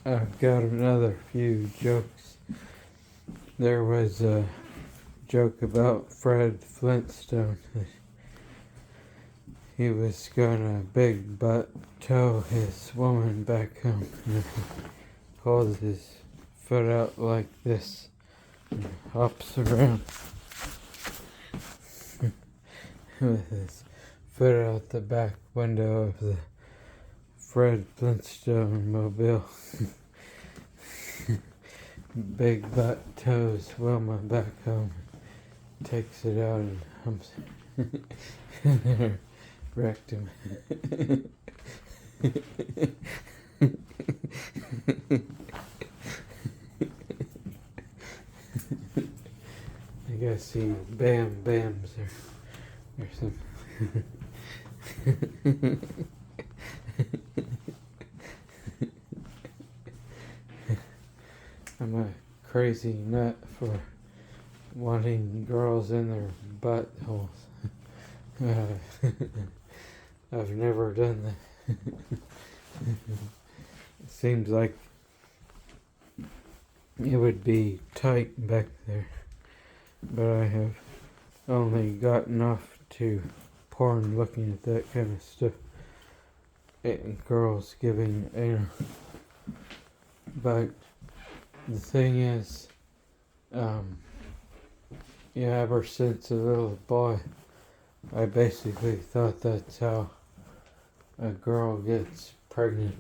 I've got another few jokes. There was a joke about Fred Flintstone. He was gonna big butt tow his woman back home. And he holds his foot out like this and hops around with his foot out the back window of the Fred Flintstone mobile. Big butt tows Wilma back home, takes it out and humps it. Wrecked him. I guess he bams or something. I'm a crazy nut for wanting girls in their buttholes. I've never done that. It seems like it would be tight back there, but I have only gotten off to porn looking at that kind of stuff. And girls giving anal. But the thing is, ever since a little boy, I basically thought that's how a girl gets pregnant.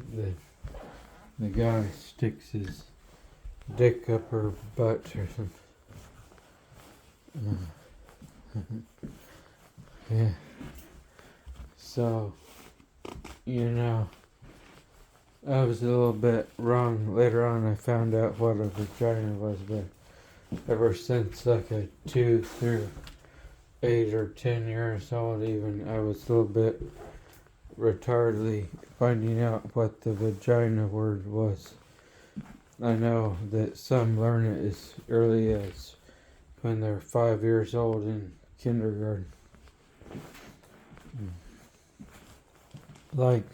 The guy sticks his dick up her butt or something. Yeah. So, I was a little bit wrong. Later on I found out what a vagina was, but ever since like a 2 through 8 or 10 years old even, I was a little bit retardedly finding out what the vagina word was. I know that some learn it as early as when they're 5 years old in kindergarten. Like,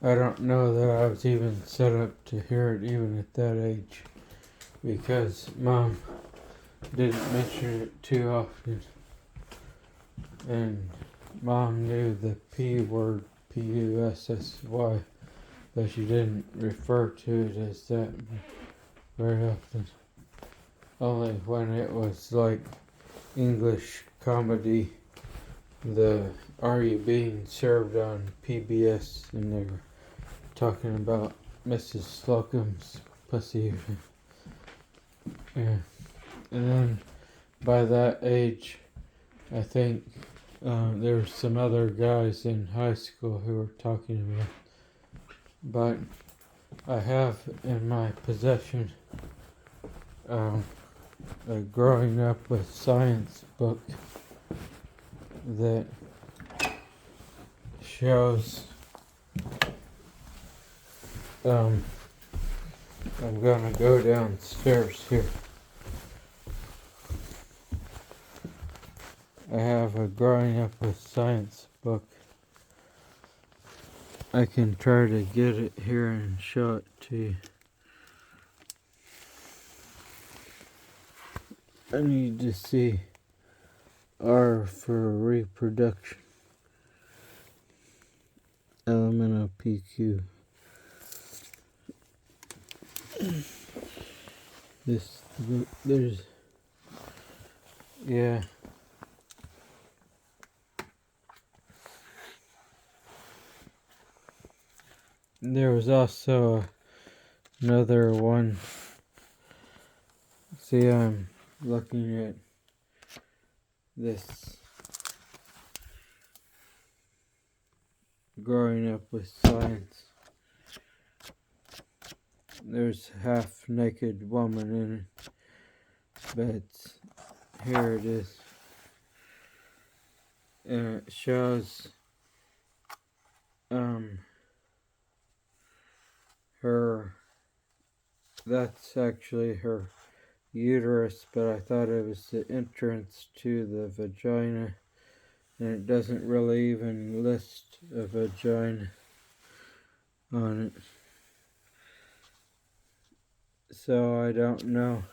I don't know that I was even set up to hear it even at that age, because Mom didn't mention it too often, and Mom knew the P word, P-U-S-S-Y, but she didn't refer to it as that very often. Only when it was like English comedy, the Are You Being Served on PBS, and they were talking about Mrs. Slocum's pussy. Yeah. And then by that age, I think there were some other guys in high school who were talking about it. But I have in my possession a growing up with science book that shows I'm gonna go downstairs here. I have a growing up with science book. I can try to get it here and show it to you. I need to see R for reproduction. Elemental PQ. There's, yeah. There was also another one. See, I'm looking at this growing up with science. There's half-naked woman in it, but here it is. And it shows her, that's actually her uterus, but I thought it was the entrance to the vagina, and it doesn't really even list a vagina on it. so I don't know.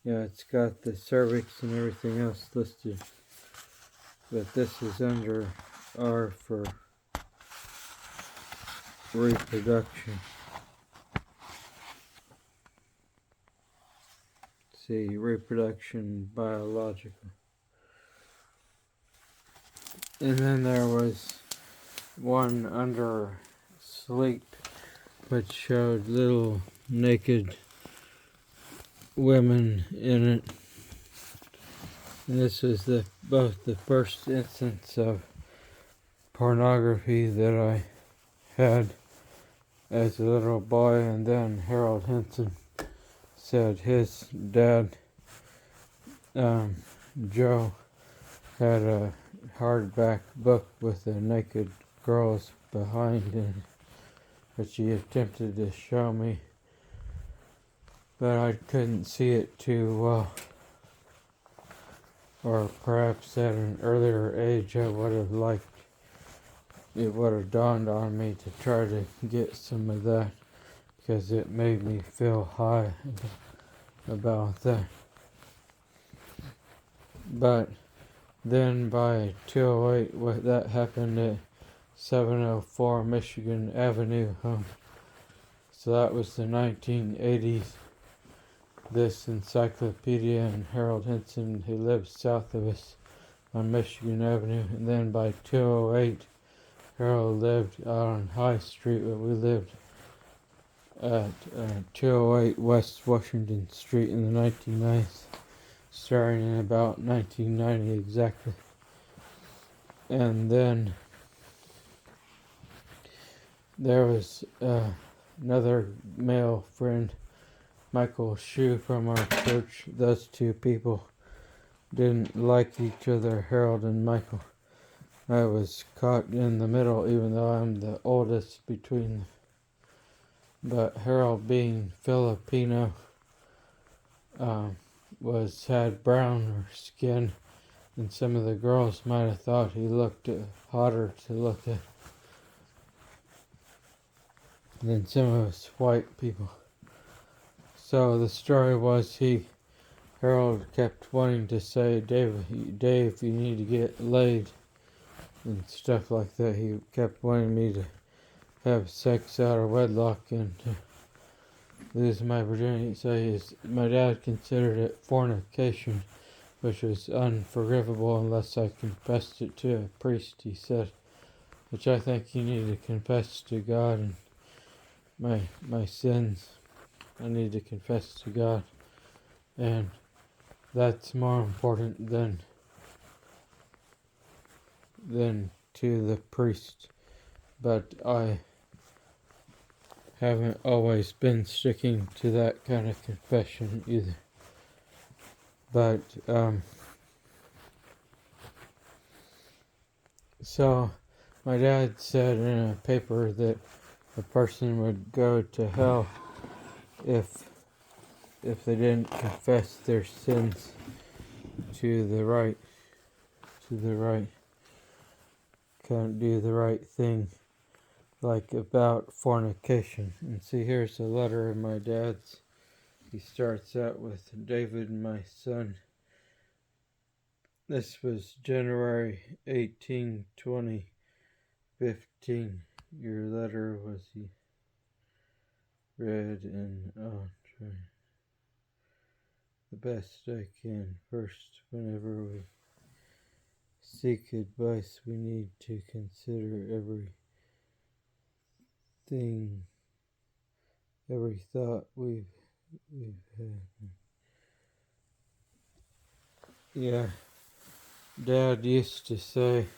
Yeah, it's got the cervix and everything else listed, but this is under R for reproduction. See, reproduction, biological. And then there was one under sleep, which showed little naked women in it. And this was both the first instance of pornography that I had as a little boy, and then Harold Henson said his dad, Joe, had a hardback book with the naked girls behind it, which he attempted to show me, but I couldn't see it too well. Or perhaps at an earlier age I would have liked, it would have dawned on me to try to get some of that, because it made me feel high about that. But then by 208, that happened at 704 Michigan Avenue home. So that was the 1980s. This encyclopedia and Harold Henson, who lived south of us on Michigan Avenue. And then by 208, Harold lived out on High Street, where we lived at 208 West Washington Street in the 1990s, starting in about 1990 exactly. And then there was another male friend, Michael Shue, from our church. Those two people didn't like each other, Harold and Michael. I was caught in the middle, even though I'm the oldest between them. But Harold, being Filipino, had browner skin, and some of the girls might have thought he looked hotter to look at than some of us white people. So the story was, Harold kept wanting to say, Dave, you need to get laid and stuff like that. He kept wanting me to have sex out of wedlock and to lose my virginity. So my dad considered it fornication, which was unforgivable unless I confessed it to a priest, he said, which I think you need to confess to God and my sins. I need to confess to God, and that's more important than to the priest. But I haven't always been sticking to that kind of confession either. But so my dad said in a paper that a person would go to hell if they didn't confess their sins to the right, can't do the right thing, like about fornication. And see, here's a letter of my dad's. He starts out with, David, my son. This was January 18, 2015. Your letter was read, and I'll try the best I can. First, whenever we seek advice, we need to consider every thought we've had. Yeah, Dad used to say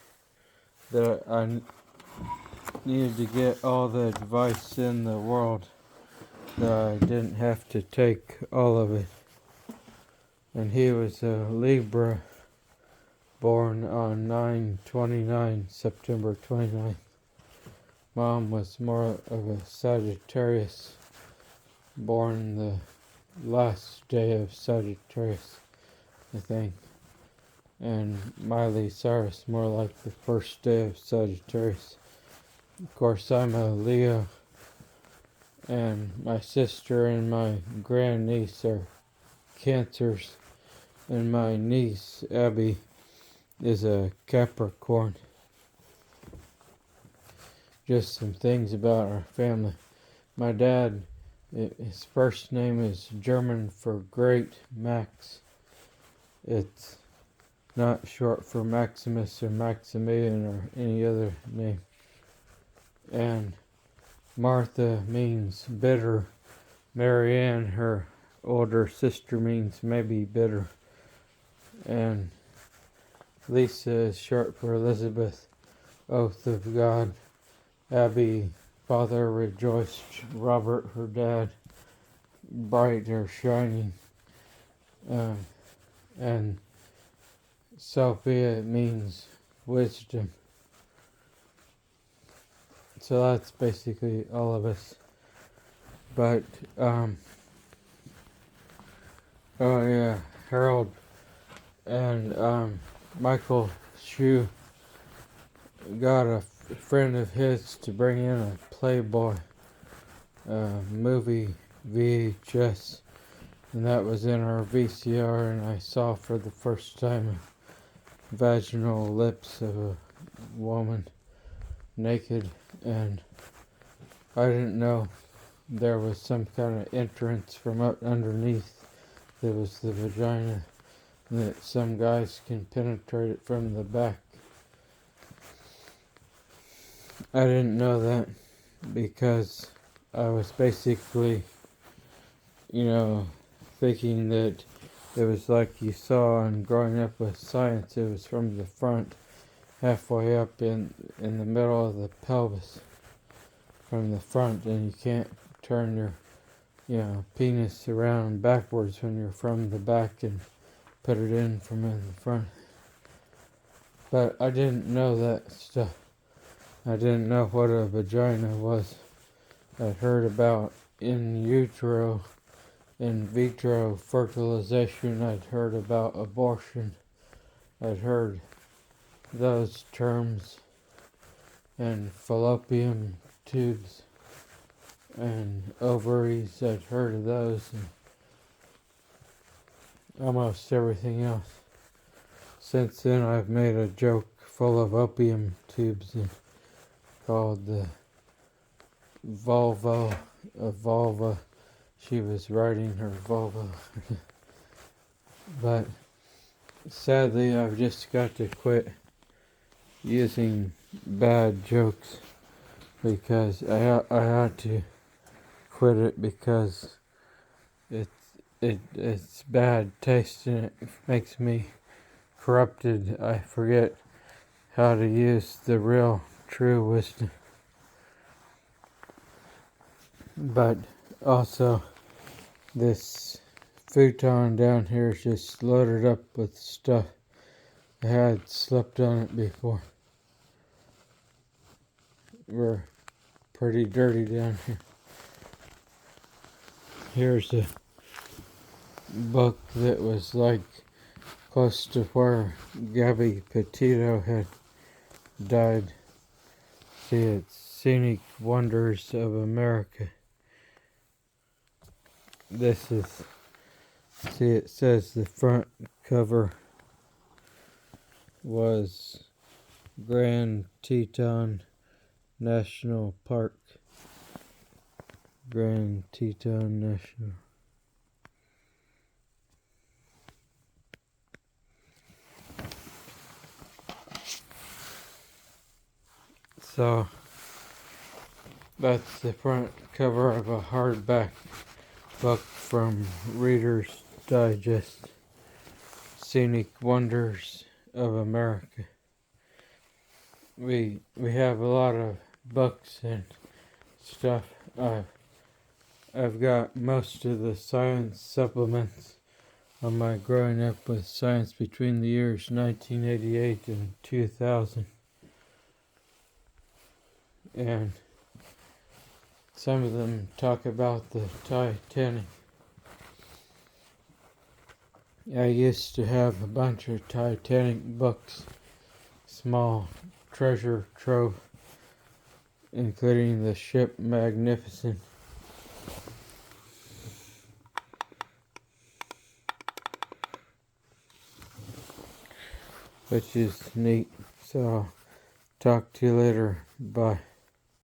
that I needed to get all the advice in the world, that I didn't have to take all of it. And he was a Libra, born on 9/29, September 29th. Mom was more of a Sagittarius, born the last day of Sagittarius, I think. And Miley Cyrus, more like the first day of Sagittarius. Of course, I'm a Leo, and my sister and my grandniece are Cancers, and my niece Abby is a Capricorn. Just some things about our family. My dad, his first name is German for great, Max. It's not short for Maximus or Maximilian or any other name. And Martha means bitter. Marianne, her older sister, means maybe bitter. And Lisa is short for Elizabeth, oath of God. Abby, father rejoiced. Robert, her dad, bright or shining. And Sophia means wisdom. So that's basically all of us. But, oh yeah, Harold and Michael Shue got a friend of his to bring in a Playboy movie VHS, and that was in our VCR, and I saw for the first time vaginal lips of a woman naked, and I didn't know there was some kind of entrance from up underneath that was the vagina, and that some guys can penetrate it from the back. I didn't know that because I was basically, thinking that it was like you saw in Growing Up with Science. It was from the front, halfway up in the middle of the pelvis, from the front, and you can't turn your penis around backwards when you're from the back and put it in from in the front. But I didn't know that stuff. I didn't know what a vagina was. I'd heard about in utero, in vitro fertilization. I'd heard about abortion. I'd heard those terms, and fallopian tubes and ovaries. I'd heard of those, and almost everything else. Since then, I've made a joke full of opium tubes and called the vulva a vulva. She was riding her vulva. But sadly, I've just got to quit using bad jokes because I had to quit it because it's bad taste and it makes me corrupted. I forget how to use the real true wisdom. But also, this futon down here is just loaded up with stuff. I had slept on it before. We're pretty dirty down here. Here's a book that was like close to where Gabby Petito had died. See, it's Scenic Wonders of America. It says the front cover was Grand Teton National Park. Grand Teton National. So, that's the front cover of a hardback book from Reader's Digest. Scenic Wonders of America. We have a lot of books and stuff. I've got most of the science supplements on my Growing Up with Science between the years 1988 and 2000. And some of them talk about the Titanic. I used to have a bunch of Titanic books, small treasure trove, including the ship Magnificent. which is neat. So, talk to you later. Bye.